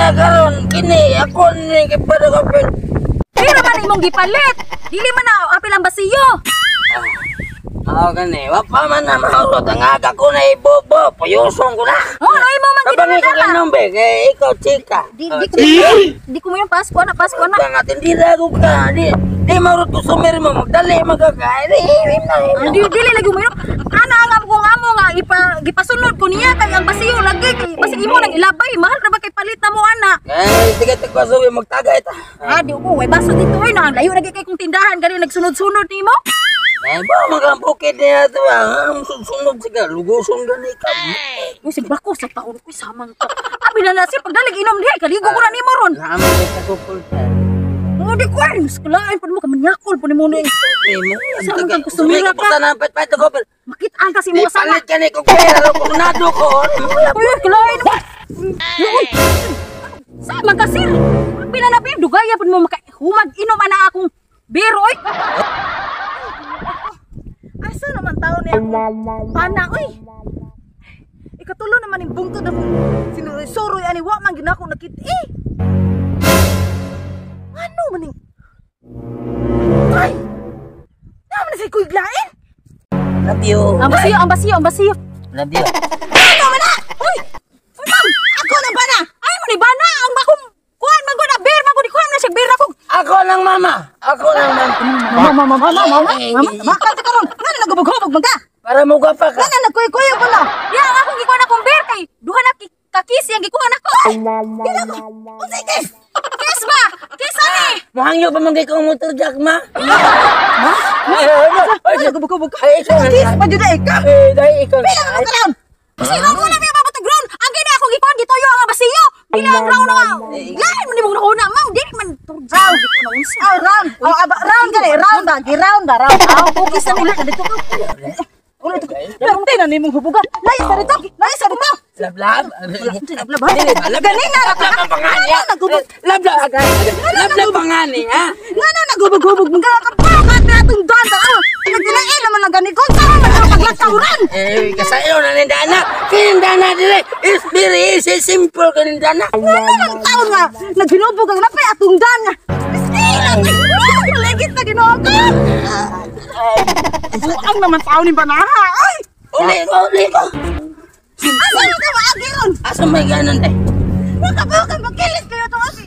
na karon kini ako ni gipada kapit. Pero man imong gipalit. Dili man na apil ang basiyo. Mao gani, wa pa man na maurot ang aga ko na ibobo, puyusong ko na. Oh, no imo man Kabangi ko ginadala. kinombe, kay ikaw chika. Di ko mo yung Pasko na. Nga tindira ko ka, di maurot ko sumir mo, magdali magkakain. Dili lagi mo yun. Ana nga ko nga mo nga gipasunod ko niya kay ang basiyo lagi kay basig imo nang ilabay mahal ra ba kay palit na mo ana. Ay, tigat ko suwi magtagay ta. Di ko way baso dito ay na layo lagi kay kung tindahan gani nagsunod-sunod nimo. Ay, ba magang bukid niya ito ang sunog siya, luguson gani ka. Uy, si bako sa taon ko samang ka. Abi na si pagdalig inom dihay kaligo ko na nimo ron. Naman ka kupol ta. Oh, di ko ay skulain pud mo ka manyakol pud nimo ni. Samang kang kusumira ka. Sa nampet pa ito kupol. Makitaan kasi mo sa Palit ka ni kung kaya ko nado ko. Uy, kalain mo. Sama ka sir. Pinanapin dugaya pud mo makahumag inom ana akong biro oy. Asa naman tao niya pana oy. Ikatulo naman yung bungtod na sinuroy-suroy ani wa man ginako nakit ano man ning ay naman na say kuy glain. Love you. Ang basiyo. Love you. Ano man na? Uy! Uy, ma'am! Ako nang bana! Ay mo ni bana! Ang bakong kuhan man ko na beer! Man ko ni kuhan na siya beer ako! Ako lang mama! Mama! Makal ka karon! Nga na nagubog-hubog man ka! Para mo ka pa ka. Nga na nagkuy-kuyo ko na! Yang akong gikuhan akong beer kay duha na kakisi ang gikuhan ako! Gila ko! Unsay kiss! Kiss ba? Kiss ani! Mahangyo pa mong kong motor jack ma. Ma? Ay, nagubog-hubog ka! Kiss pa dyan na ikaw! Dahil ikaw. Pila mo karon! Sino mo na may mabutag ground? Ang gini ako gikuhan gitoyo ang basiyo! Pila ang ground na! Lain mo ni mong nakuna, ma'am! Dili man turjaw! Round. Round ka round ba? Round ba? Round. Focus na nila. Dito ka. Ulit ko. Perti na nimong hubugan. Lais sa dito. Lais sa dito. Lablab. Lablab. Ganina ra ka. Pangani. Lablab pangani ha. Ngano nagubog-hubog mong kapag natong doon ta. Nagdinain naman ang gani ko. Sama man ang paglatahuran. Kasayo na nindana. Kinindana dire. It's very easy, simple kinindana. Ang taon nga naghinubog ang napay atong dan nga. Legit na Ginoo ko. Ang naman tao ni banaha. Ay! Uli ko. Asa na ka maagi ron? Asa may ganon eh. Nakabukan magkilis kayo ito kasi.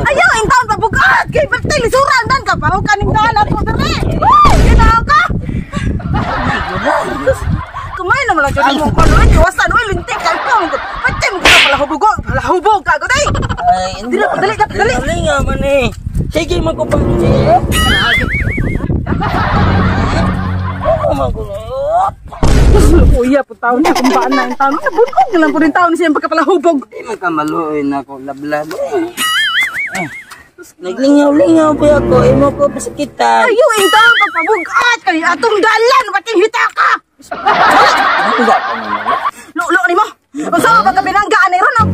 Ayaw, yung taon pabukat. Kay Bertil, lisuran dan ka. Paho ka ning dalan mo dere. Ginoo ka. Kumain naman lang dyan mo. Kaloy, iwasan. Uy, lintik ka ito. Pati mo ka pala hubog ka. Guday. Dali. Dali nga man eh. Sige magkupang siya. Kuya po taon niya kung baan na yung taon. Nabunod na lang po rin taon siya yung pagkapalahubog. Di magkamaluin ako lablab eh. Naglingaw-lingaw po ako. Imo ko pasakitan. Ayaw, yung taon pagpabugat. Kaya atong dalan. Pati hita ka. Enggak ko naman. Lulo ni mo. Kung saan ka binanggaan ni Ron.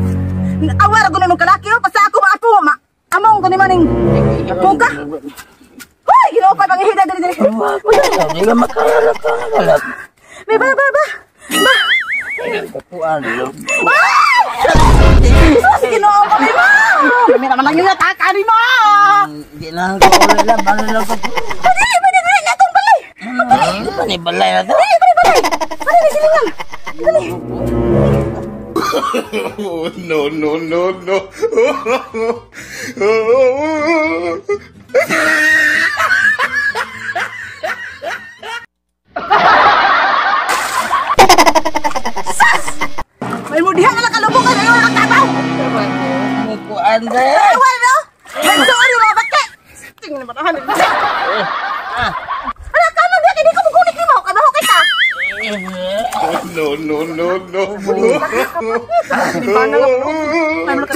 Awar ako na mong kalaki. Basta ako maapo. Among ko ni maning puga. Hoy, Ginoo pa pang ihida dali. Hindi ka makayala ka nagalap. Ba. Kapuan. Sus, Ginoo ko ni mo. Kami naman lang yung ataka ni mo. Hindi na ako ulit lang. Balo lang ko. Dali. Natong balay. Ano ba ni balay na to? Balay. Ano na silingan? Dali. No. May mudihan na nakalubukan na yung nakabaw. Mukuan deh. Ewan no? May sorry mga bakit. Tingnan naman ang halin. Ano ka mo biya hindi ko magunik ni mo. Kabaho kita. No. Di ba na nga po? May mga